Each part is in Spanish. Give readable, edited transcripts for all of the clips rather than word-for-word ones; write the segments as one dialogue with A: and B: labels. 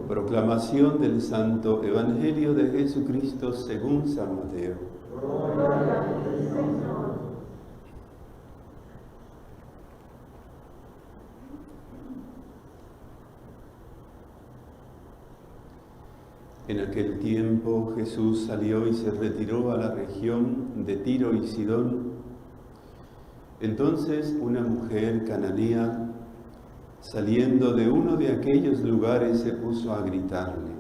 A: Proclamación del Santo Evangelio de Jesucristo según San Mateo.
B: Gloria a ti, Señor.
A: En aquel tiempo Jesús salió y se retiró a la región de Tiro y Sidón. Entonces una mujer cananea, saliendo de uno de aquellos lugares, se puso a gritarle: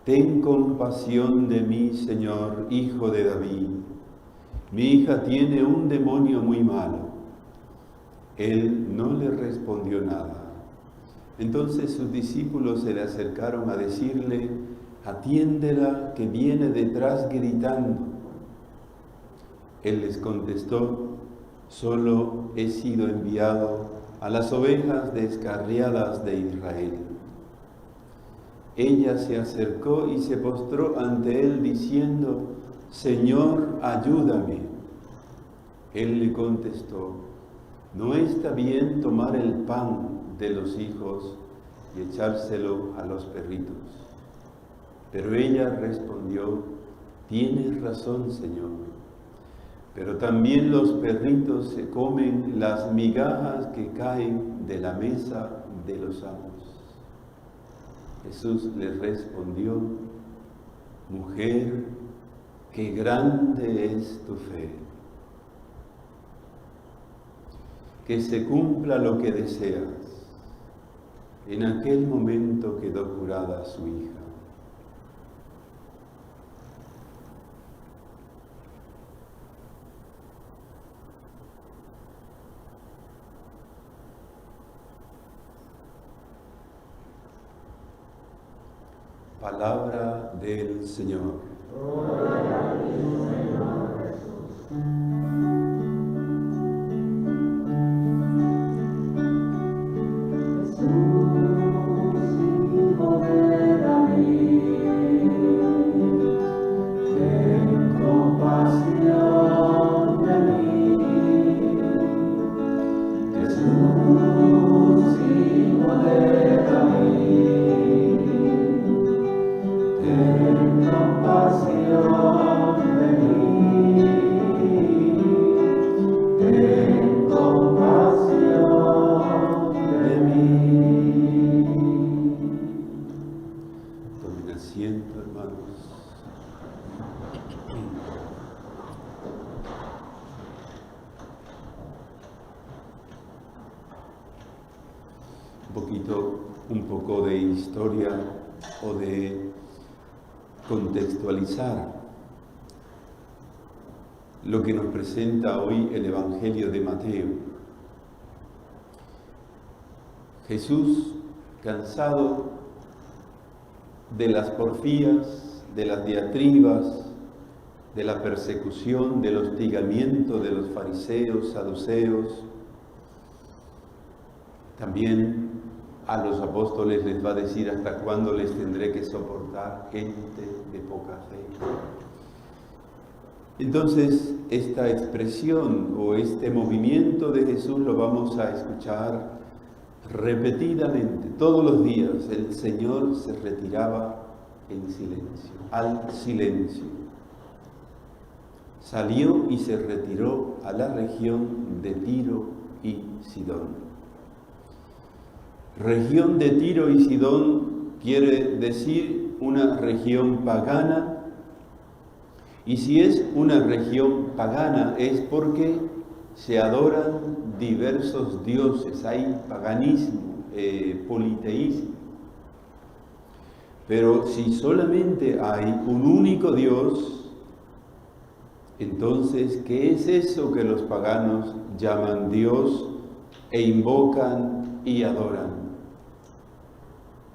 A: «Ten compasión de mí, Señor, Hijo de David. Mi hija tiene un demonio muy malo». Él no le respondió nada. Entonces sus discípulos se le acercaron a decirle: «Atiéndela, que viene detrás gritando». Él les contestó: «Solo he sido enviado a las ovejas descarriadas de Israel». Ella se acercó y se postró ante él diciendo: «Señor, ayúdame». Él le contestó: «No está bien tomar el pan de los hijos y echárselo a los perritos». Pero ella respondió: «Tienes razón, Señor. Pero también los perritos se comen las migajas que caen de la mesa de los amos». Jesús le respondió: «Mujer, qué grande es tu fe. Que se cumpla lo que deseas». En aquel momento quedó curada su hija. Palabra del Señor.
B: Gloria a ti, Señor Jesús.
A: Un poco de historia o de contextualizar lo que nos presenta hoy el Evangelio de Mateo. Jesús, cansado de las porfías, de las diatribas, de la persecución, del hostigamiento de los fariseos, saduceos, también a los apóstoles les va a decir: «¿Hasta cuándo les tendré que soportar, gente de poca fe?». Entonces, esta expresión o este movimiento de Jesús lo vamos a escuchar repetidamente, todos los días, el Señor se retiraba en silencio, al silencio. Salió y se retiró a la región de Tiro y Sidón. Región de Tiro y Sidón quiere decir una región pagana, y si es una región pagana es porque se adoran diversos dioses, hay paganismo, politeísmo. Pero si solamente hay un único Dios, entonces, ¿qué es eso que los paganos llaman Dios e invocan y adoran?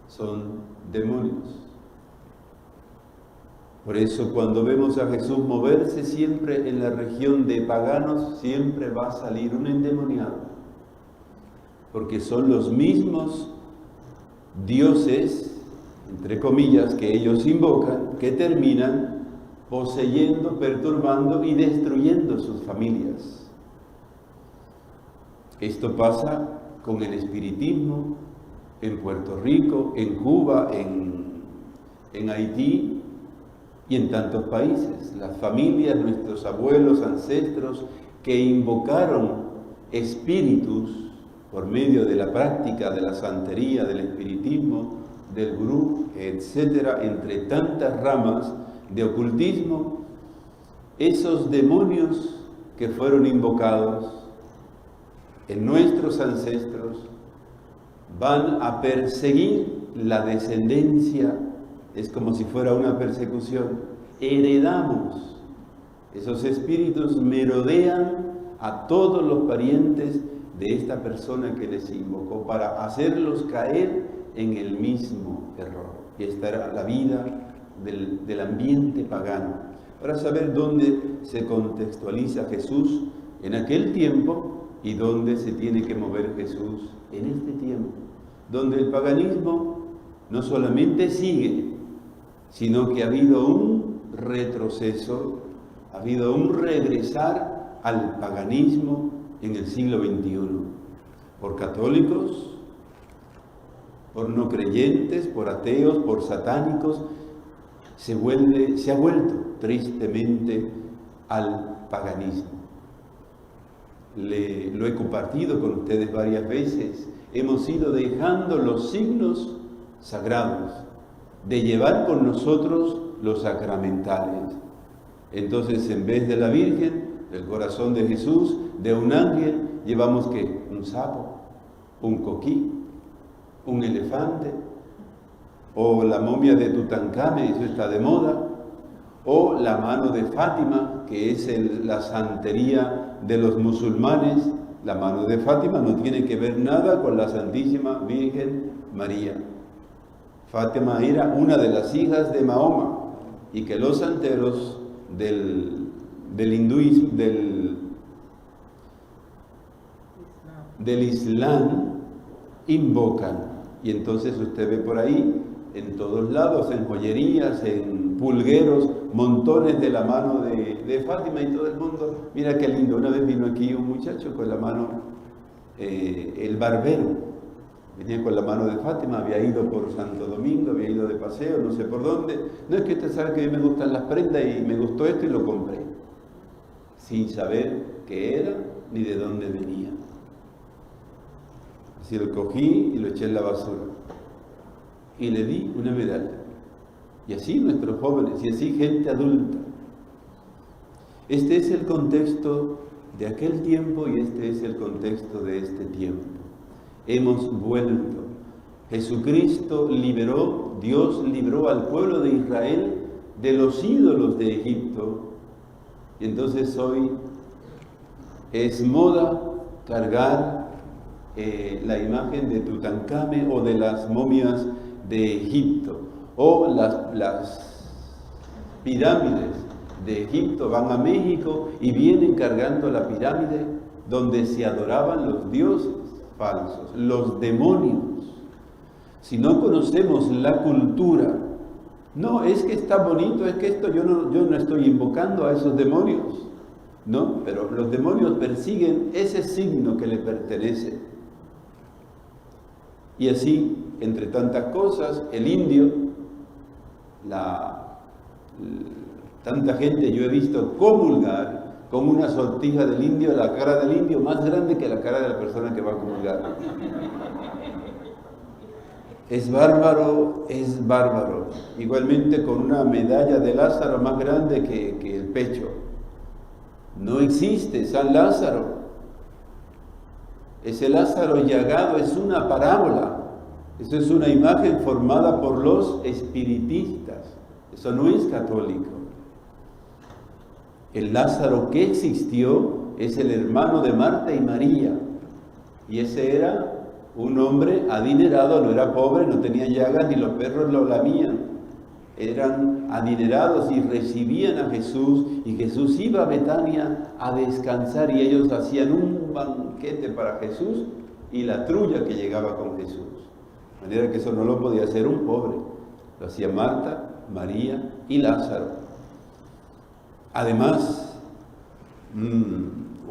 A: Son demonios. Por eso cuando vemos a Jesús moverse siempre en la región de paganos, siempre va a salir un endemoniado. Porque son los mismos dioses, entre comillas, que ellos invocan, que terminan poseyendo, perturbando y destruyendo sus familias. Esto pasa con el espiritismo en Puerto Rico, en Cuba, en Haití y en tantos países. Las familias, nuestros abuelos, ancestros, que invocaron espíritus por medio de la práctica de la santería, del espiritismo, del gurú, etcétera, entre tantas ramas de ocultismo, esos demonios que fueron invocados en nuestros ancestros van a perseguir la descendencia. Es como si fuera una persecución. Heredamos. Esos espíritus merodean a todos los parientes de esta persona que les invocó para hacerlos caer en el mismo error. Y esta era la vida del ambiente pagano. Para saber dónde se contextualiza Jesús en aquel tiempo y dónde se tiene que mover Jesús en este tiempo, donde el paganismo no solamente sigue, sino que ha habido un retroceso, ha habido un regresar al paganismo en el siglo XXI, por católicos, por no creyentes, por ateos, por satánicos. Se ha vuelto tristemente al paganismo. Lo he compartido con ustedes varias veces. Hemos ido dejando los signos sagrados, de llevar con nosotros los sacramentales. Entonces, en vez de la Virgen, del corazón de Jesús, de un ángel, llevamos ¿qué? Un sapo, un coquí, un elefante, o la momia de Tutankamón, eso está de moda, o la mano de Fátima, que es la santería de los musulmanes. La mano de Fátima no tiene que ver nada con la Santísima Virgen María. Fátima era una de las hijas de Mahoma, y que los santeros del hinduismo, del Islam, invocan. Y entonces usted ve por ahí, en todos lados, en joyerías, en pulgueros, montones de la mano de Fátima, y todo el mundo, mira qué lindo. Una vez vino aquí un muchacho con la mano, el barbero, venía con la mano de Fátima, había ido por Santo Domingo, había ido de paseo, no sé por dónde. No, es que usted sabe que a mí me gustan las prendas y me gustó esto y lo compré, sin saber qué era ni de dónde venía. Así lo cogí y lo eché en la basura y le di una medalla. Y así nuestros jóvenes, y así gente adulta. Este es el contexto de aquel tiempo y este es el contexto de este tiempo. Hemos vuelto. Jesucristo liberó, Dios libró al pueblo de Israel de los ídolos de Egipto. Y entonces hoy es moda cargar la imagen de Tutankamón o de las momias de Egipto, o las pirámides de Egipto. Van a México y vienen cargando la pirámide donde se adoraban los dioses falsos, los demonios. Si no conocemos la cultura, no, es que está bonito, es que esto yo no estoy invocando a esos demonios, no, pero los demonios persiguen ese signo que le pertenece. Y así, entre tantas cosas, el indio, tanta gente yo he visto comulgar con una sortija del indio, la cara del indio más grande que la cara de la persona que va a comulgar. Es bárbaro, es bárbaro. Igualmente con una medalla de Lázaro más grande que el pecho. No existe San Lázaro. Ese Lázaro llagado es una parábola. Eso es una imagen formada por los espiritistas. Eso no es católico. El Lázaro que existió es el hermano de Marta y María. Y ese era un hombre adinerado, no era pobre, no tenía llagas, ni los perros lo lamían. Eran adinerados y recibían a Jesús, y Jesús iba a Betania a descansar, y ellos hacían un banquete para Jesús y la trulla que llegaba con Jesús. De manera que eso no lo podía hacer un pobre, lo hacía Marta, María y Lázaro. Además,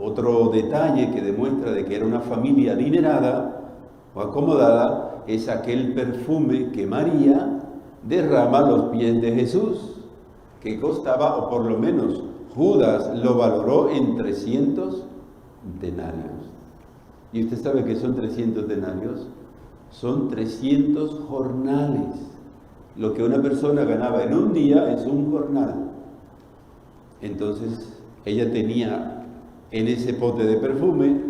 A: otro detalle que demuestra de que era una familia adinerada o acomodada es aquel perfume que María derrama a los pies de Jesús, que costaba, o por lo menos Judas lo valoró en 300 denarios. ¿Y usted sabe qué son 300 denarios? Son 300 jornales. Lo que una persona ganaba en un día es un jornal. Entonces, ella tenía en ese pote de perfume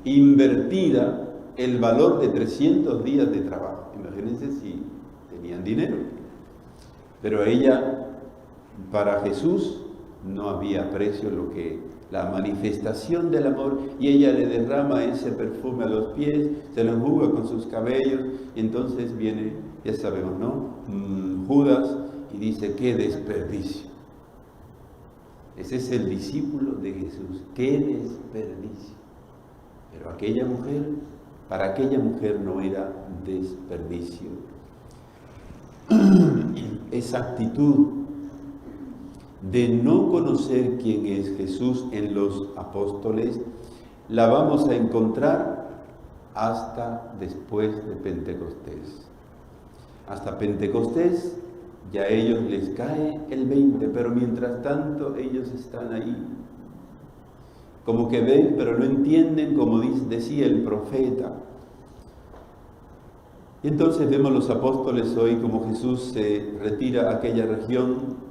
A: invertida el valor de 300 días de trabajo. Imagínense si tenían dinero. Pero ella, para Jesús, no había precio la manifestación del amor, y ella le derrama ese perfume a los pies, se lo enjuga con sus cabellos, y entonces viene, ya sabemos, ¿no? Judas, y dice, ¡qué desperdicio! Ese es el discípulo de Jesús, ¡qué desperdicio! Pero para aquella mujer no era desperdicio. Esa actitud de no conocer quién es Jesús en los apóstoles la vamos a encontrar hasta después de Pentecostés. Hasta Pentecostés ya a ellos les cae el 20, pero mientras tanto ellos están ahí. Como que ven, pero no entienden, como decía el profeta. Y entonces vemos los apóstoles hoy como Jesús se retira a aquella región,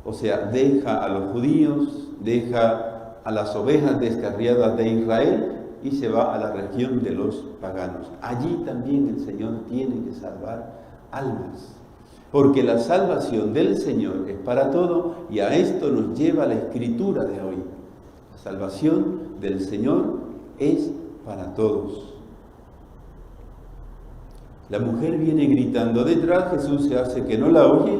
A: o sea, deja a los judíos, deja a las ovejas descarriadas de Israel y se va a la región de los paganos. Allí también el Señor tiene que salvar almas, porque la salvación del Señor es para todo, y a esto nos lleva la escritura de hoy. La salvación del Señor es para todos. La mujer viene gritando detrás, Jesús se hace que no la oye,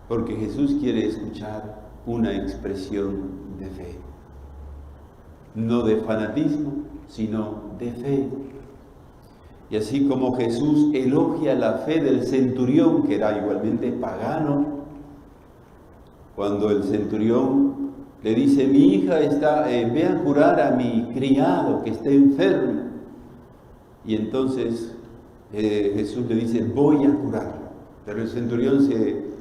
A: porque Jesús quiere escuchar una expresión de fe. No de fanatismo, sino de fe. Y así como Jesús elogia la fe del centurión, que era igualmente pagano, cuando el centurión le dice, mi hija ve a curar a mi criado que está enfermo. Y entonces Jesús le dice, voy a curarlo. Pero el centurión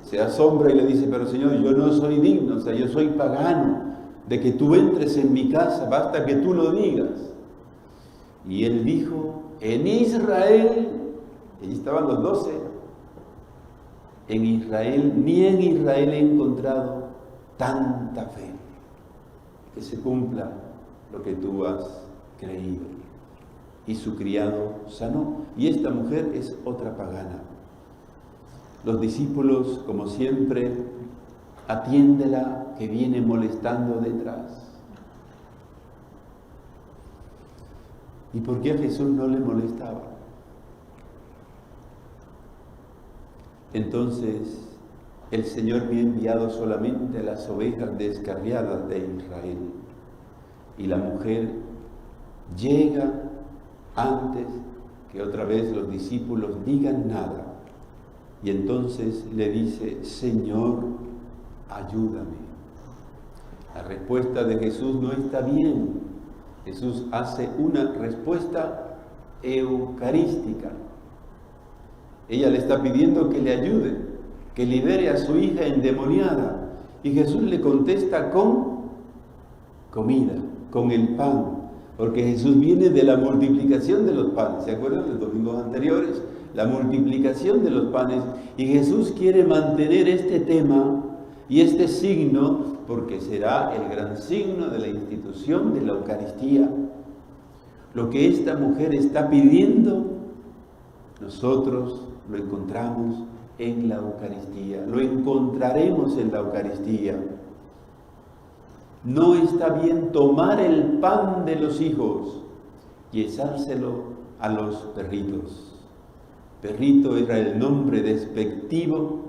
A: se asombra y le dice, pero Señor, yo no soy digno, o sea, yo soy pagano, de que tú entres en mi casa, basta que tú lo digas. Y él dijo, en Israel, allí estaban los 12, en Israel, ni en Israel he encontrado tanta fe, que se cumpla lo que tú has creído. Y su criado sanó. Y esta mujer es otra pagana. Los discípulos, como siempre, atiéndela que viene molestando detrás. ¿Y por qué a Jesús no le molestaba? Entonces, el Señor me ha enviado solamente a las ovejas descarriadas de Israel. Y la mujer llega antes que otra vez los discípulos digan nada. Y entonces le dice, Señor, ayúdame. La respuesta de Jesús no está bien. Jesús hace una respuesta eucarística. Ella le está pidiendo que le ayude, que libere a su hija endemoniada. Y Jesús le contesta con comida, con el pan. Porque Jesús viene de la multiplicación de los panes. ¿Se acuerdan de los domingos anteriores? La multiplicación de los panes. Y Jesús quiere mantener este tema y este signo porque será el gran signo de la institución de la Eucaristía. Lo que esta mujer está pidiendo, nosotros lo encontramos en la Eucaristía. Lo encontraremos en la Eucaristía. No está bien tomar el pan de los hijos y echárselo a los perritos. Perrito era el nombre despectivo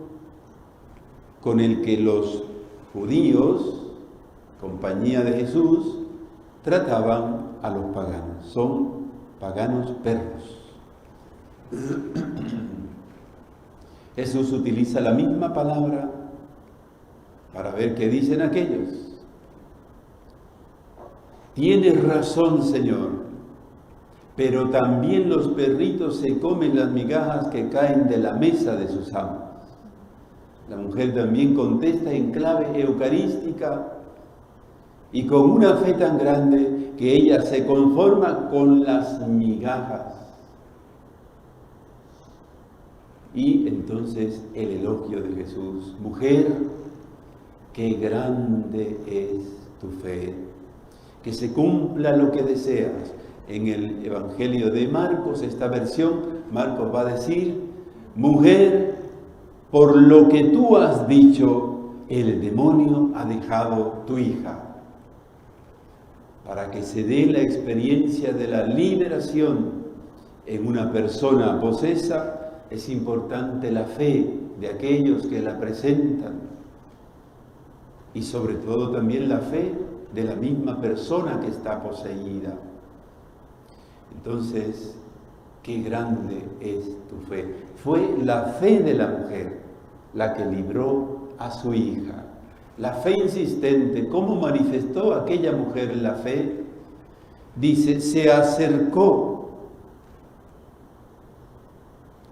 A: con el que los judíos, compañía de Jesús, trataban a los paganos. Son paganos perros. Jesús utiliza la misma palabra para ver qué dicen aquellos. Tienes razón, Señor, pero también los perritos se comen las migajas que caen de la mesa de sus amos. La mujer también contesta en clave eucarística y con una fe tan grande que ella se conforma con las migajas. Y entonces el elogio de Jesús: mujer, qué grande es tu fe. Que se cumpla lo que deseas. En el Evangelio de Marcos, esta versión, Marcos va a decir: mujer, por lo que tú has dicho, el demonio ha dejado tu hija. Para que se dé la experiencia de la liberación en una persona posesa, es importante la fe de aquellos que la presentan. Y sobre todo también la fe de la misma persona que está poseída. Entonces, qué grande es tu fe. Fue la fe de la mujer la que libró a su hija. La fe insistente. ¿Cómo manifestó aquella mujer la fe? Dice, se acercó.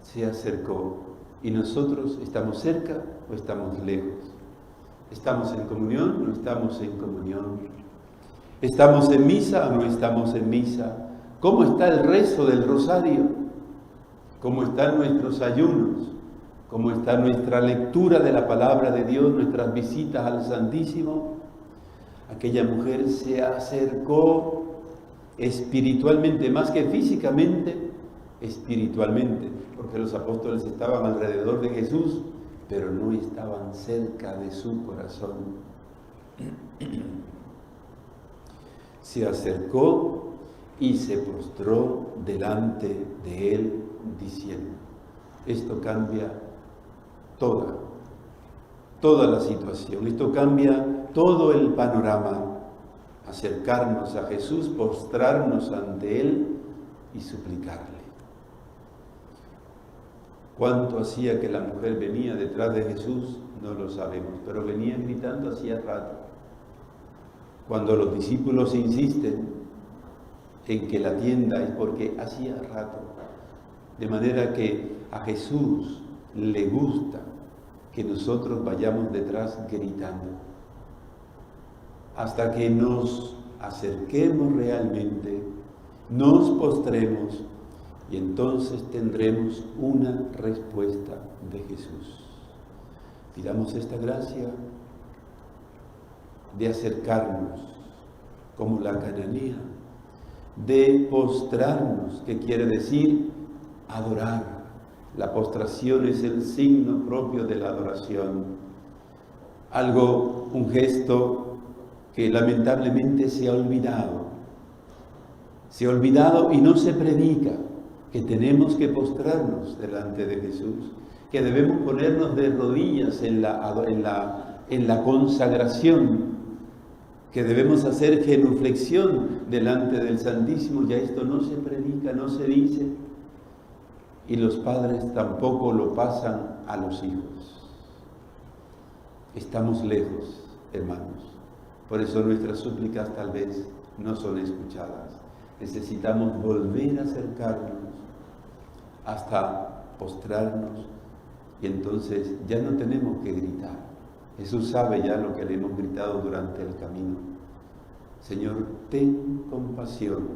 A: Se acercó. ¿Y nosotros estamos cerca o estamos lejos? ¿Estamos en comunión o no estamos en comunión? ¿Estamos en misa o no estamos en misa? ¿Cómo está el rezo del rosario? ¿Cómo están nuestros ayunos? ¿Cómo está nuestra lectura de la palabra de Dios, nuestras visitas al Santísimo? Aquella mujer se acercó espiritualmente, más que físicamente, espiritualmente, porque los apóstoles estaban alrededor de Jesús, pero no estaban cerca de su corazón. Se acercó y se postró delante de él, diciendo: esto cambia toda la situación, esto cambia todo el panorama. Acercarnos a Jesús, postrarnos ante él y suplicarle. ¿Cuánto hacía que la mujer venía detrás de Jesús? No lo sabemos, pero venía gritando hacía rato. Cuando los discípulos insisten en que la atienda es porque hacía rato. De manera que a Jesús le gusta que nosotros vayamos detrás gritando. Hasta que nos acerquemos realmente, nos postremos, y entonces tendremos una respuesta de Jesús. Pidamos esta gracia de acercarnos como la cananea, de postrarnos, que quiere decir adorar. La postración es el signo propio de la adoración. Un gesto que lamentablemente se ha olvidado. Se ha olvidado y no se predica. Que tenemos que postrarnos delante de Jesús, que debemos ponernos de rodillas en la consagración, que debemos hacer genuflexión delante del Santísimo. Ya esto no se predica, no se dice, y los padres tampoco lo pasan a los hijos. Estamos lejos, hermanos. Por eso nuestras súplicas tal vez no son escuchadas. Necesitamos volver a acercarnos hasta postrarnos y entonces ya no tenemos que gritar. Jesús sabe ya lo que le hemos gritado durante el camino. Señor, ten compasión.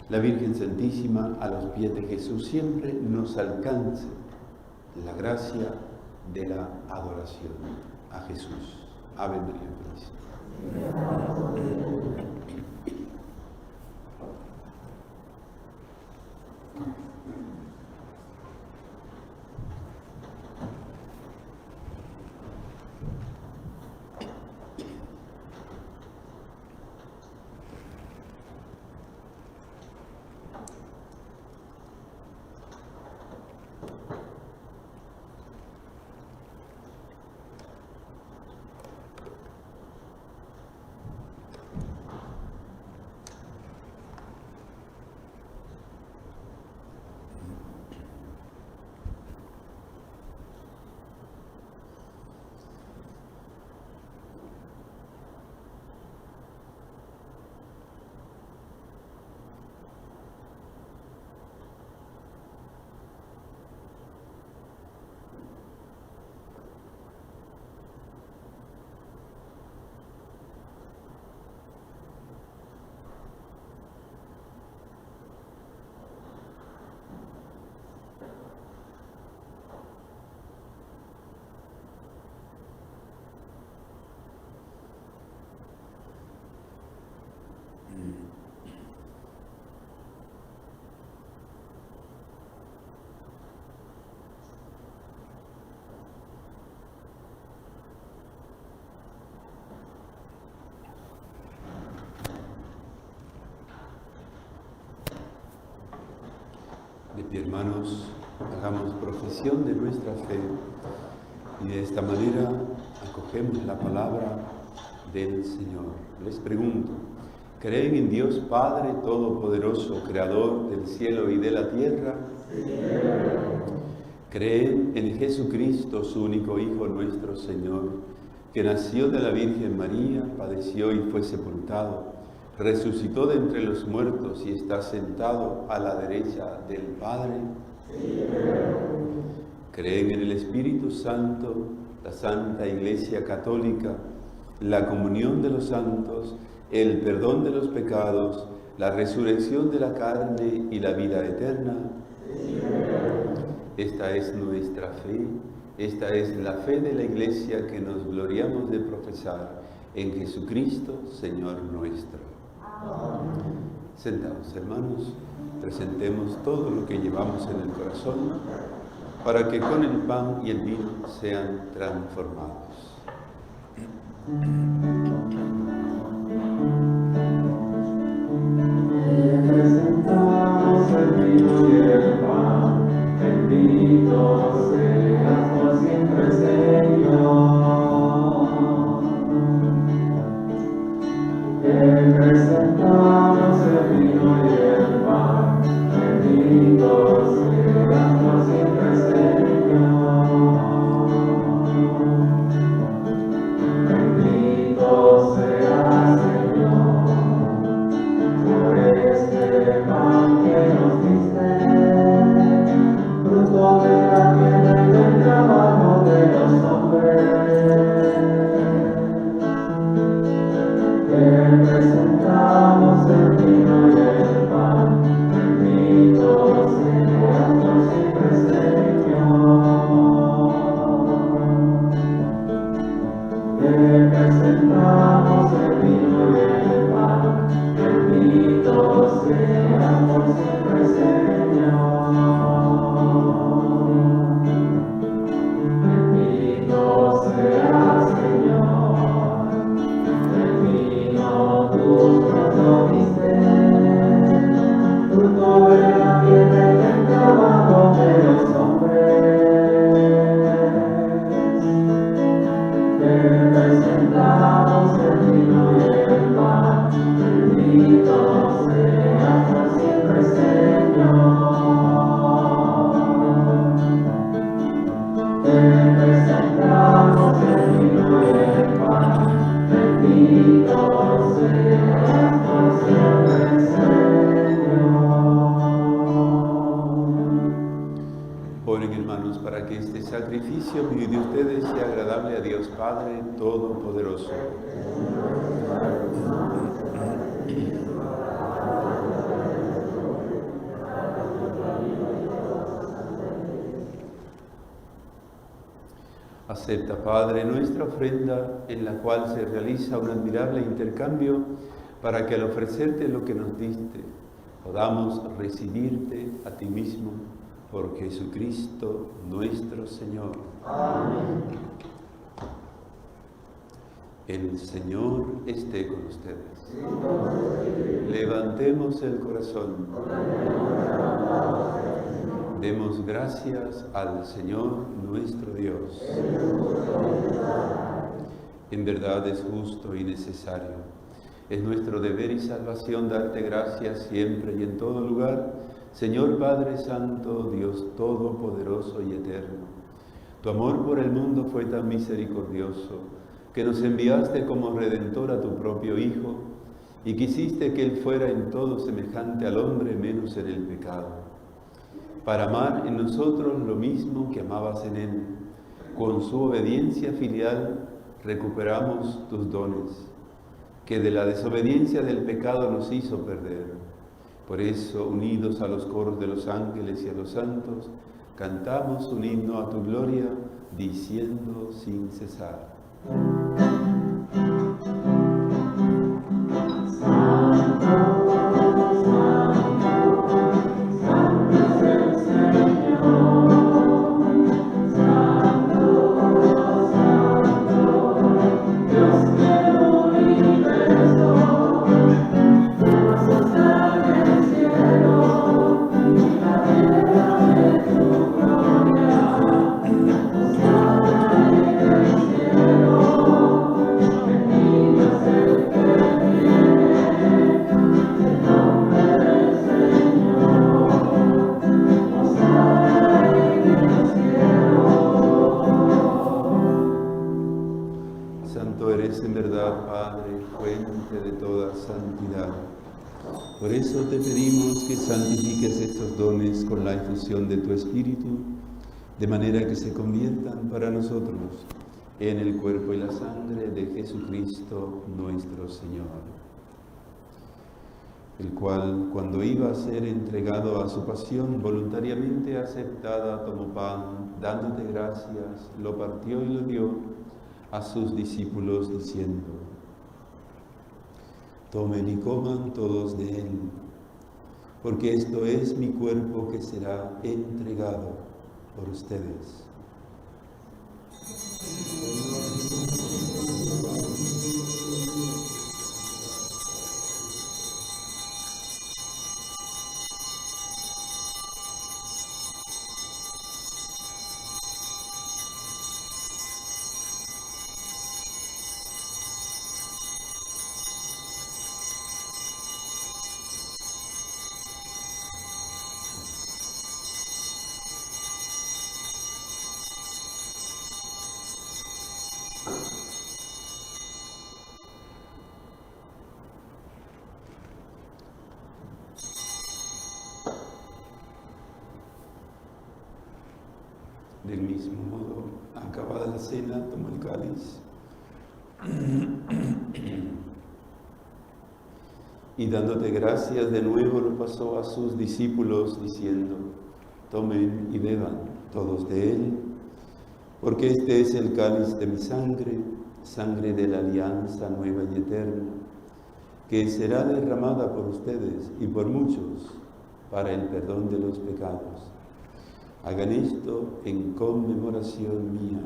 A: La Virgen Santísima a los pies de Jesús siempre nos alcance la gracia de la adoración a Jesús. Ave María Purísima. De pie, hermanos, hagamos profesión de nuestra fe y de esta manera acogemos la palabra del Señor. Les pregunto, ¿creen en Dios Padre Todopoderoso, Creador del cielo y de la tierra? Sí. ¿Creen en Jesucristo, su único Hijo, nuestro Señor, que nació de la Virgen María, padeció y fue sepultado, resucitó de entre los muertos y está sentado a la derecha del Padre? Sí. ¿Creen en el Espíritu Santo, la Santa Iglesia Católica, la comunión de los santos, el perdón de los pecados, la resurrección de la carne y la vida eterna? Sí. Esta es nuestra fe, esta es la fe de la Iglesia que nos gloriamos de profesar en Jesucristo, Señor nuestro. Sentados, hermanos, presentemos todo lo que llevamos en el corazón para que con el pan y el vino sean transformados.
B: Presentamos el vino y el pan, bendito seas por siempre, Señor. Presentamos el vino y el pan, bendito seas por siempre, Señor. Bendito seas, Señor, por este pan que nos diste, fruto de la tierra y del trabajo de los hombres. Te presentamos el vino y el pan, bendito seas por siempre, Señor. Te presentamos el vino y el pan, bendito seas por siempre, Señor. Bendito seas, Señor, el vino tú promoviste, fruto de la tierra y del trabajo de los hombres. Te presentamos el vino y el pan, bendito seas por siempre, Señor. Te presentamos el vino y el pan, bendito
A: sacrificio mío y de ustedes sea agradable a Dios Padre Todopoderoso. Acepta, Padre, nuestra ofrenda en la cual se realiza un admirable intercambio para que al ofrecerte lo que nos diste, podamos recibirte a ti mismo por Jesucristo nuestro Señor.
B: Amén.
A: El Señor esté con ustedes. Levantemos el corazón. Demos gracias al Señor nuestro Dios. En verdad es justo y necesario. Es nuestro deber y salvación darte gracias siempre y en todo lugar, Señor Padre Santo, Dios Todopoderoso y Eterno. Tu amor por el mundo fue tan misericordioso que nos enviaste como Redentor a tu propio Hijo y quisiste que Él fuera en todo semejante al hombre menos en el pecado, para amar en nosotros lo mismo que amabas en Él. Con su obediencia filial recuperamos tus dones, que de la desobediencia del pecado nos hizo perder. Por eso, unidos a los coros de los ángeles y a los santos, cantamos un himno a tu gloria, diciendo sin cesar. Por eso te pedimos que santifiques estos dones con la infusión de tu Espíritu, de manera que se conviertan para nosotros en el cuerpo y la sangre de Jesucristo nuestro Señor, el cual, cuando iba a ser entregado a su pasión voluntariamente aceptada, tomó pan, dándote gracias, lo partió y lo dio a sus discípulos, diciendo: tomen y coman todos de él, porque esto es mi cuerpo que será entregado por ustedes. Del mismo modo, acabada la cena, tomó el cáliz y dándote gracias de nuevo lo pasó a sus discípulos, diciendo: tomen y beban todos de él, porque este es el cáliz de mi sangre, sangre de la alianza nueva y eterna, que será derramada por ustedes y por muchos para el perdón de los pecados. Hagan esto en conmemoración mía.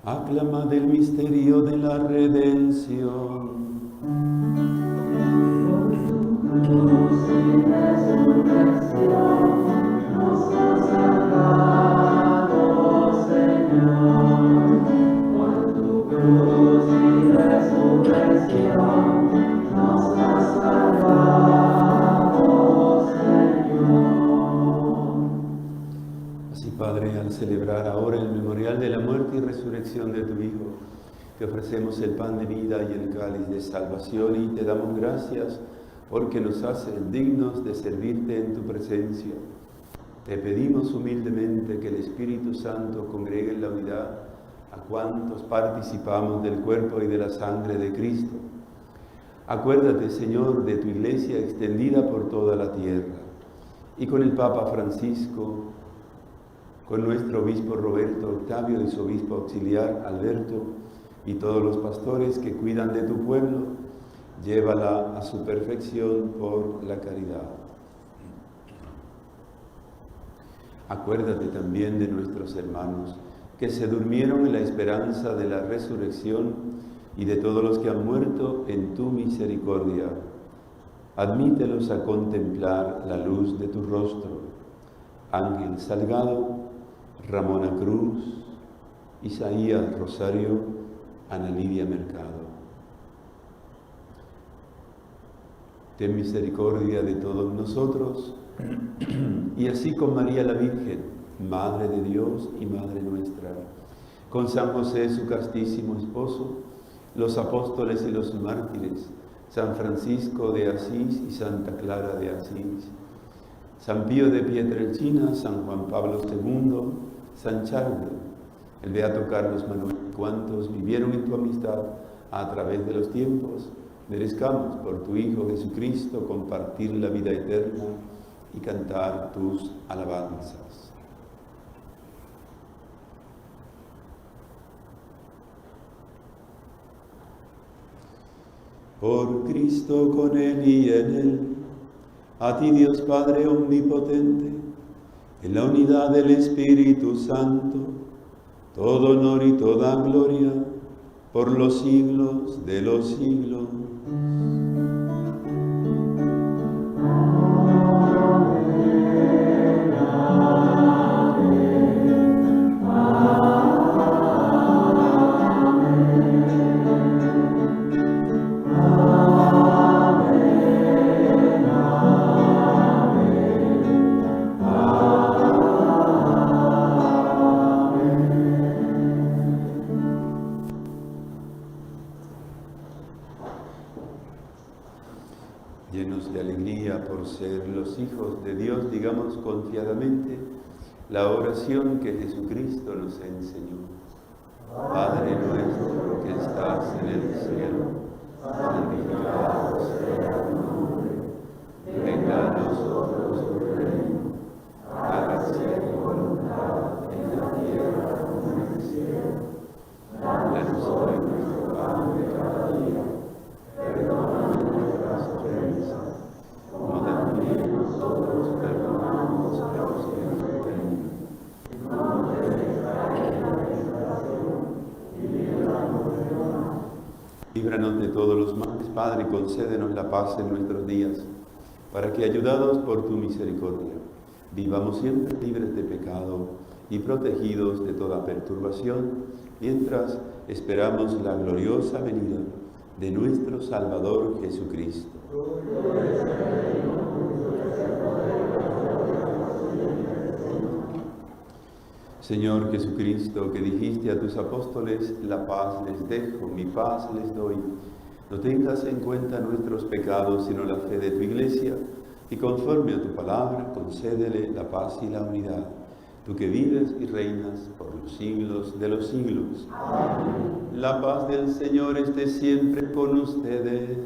A: Aclamad el misterio de la redención.
B: Cruz y resurrección nos has salvado, Señor. Por tu cruz y resurrección nos has salvado, Señor.
A: Así, Padre, al celebrar ahora el memorial de la muerte y resurrección de tu Hijo, te ofrecemos el pan de vida y el cáliz de salvación y te damos gracias porque nos haces dignos de servirte en tu presencia. Te pedimos humildemente que el Espíritu Santo congregue en la unidad a cuantos participamos del cuerpo y de la sangre de Cristo. Acuérdate, Señor, de tu Iglesia extendida por toda la tierra, y con el Papa Francisco, con nuestro obispo Roberto Octavio y su obispo auxiliar Alberto, y todos los pastores que cuidan de tu pueblo, llévala a su perfección por la caridad. Acuérdate también de nuestros hermanos que se durmieron en la esperanza de la resurrección y de todos los que han muerto en tu misericordia. Admítelos a contemplar la luz de tu rostro. Ángel Salgado, Ramona Cruz, Isaías Rosario, Ana Lidia Mercado. Ten misericordia de todos nosotros, y así con María la Virgen, Madre de Dios y Madre nuestra, con San José, su castísimo esposo, los apóstoles y los mártires, San Francisco de Asís y Santa Clara de Asís, San Pío de Pietrelcina, San Juan Pablo II, San Charbel, el Beato Carlos Manuel, cuantos vivieron en tu amistad a través de los tiempos, merezcamos por tu Hijo Jesucristo compartir la vida eterna y cantar tus alabanzas. Por Cristo, con Él y en Él, a ti Dios Padre Omnipotente, en la unidad del Espíritu Santo, todo honor y toda gloria, por los siglos de los siglos. Llenos de alegría por ser los hijos de Dios, digamos confiadamente la oración que Jesucristo nos enseñó. Padre nuestro que estás en el cielo, santificado sea tu nombre. Venga a nosotros tu reino. Hágase tu voluntad en la tierra como en el cielo. Danos hoy nuestro pan de cada día. Perdona nuestras ofensas, como también nosotros perdonamos a los que nos ofenden. No nos dejes caer en la tentación y líbranos del mal. Líbranos de todos los males, Padre, y concédenos la paz en nuestros días, para que, ayudados por tu misericordia, vivamos siempre libres de pecado y protegidos de toda perturbación, mientras esperamos la gloriosa venida de nuestro Salvador Jesucristo. Señor Jesucristo, que dijiste a tus apóstoles, la paz les dejo, mi paz les doy, no tengas en cuenta nuestros pecados, sino la fe de tu Iglesia, y conforme a tu palabra, concédele la paz y la unidad. Tú que vives y reinas por los siglos de los siglos. Amén. La paz del Señor esté siempre con ustedes.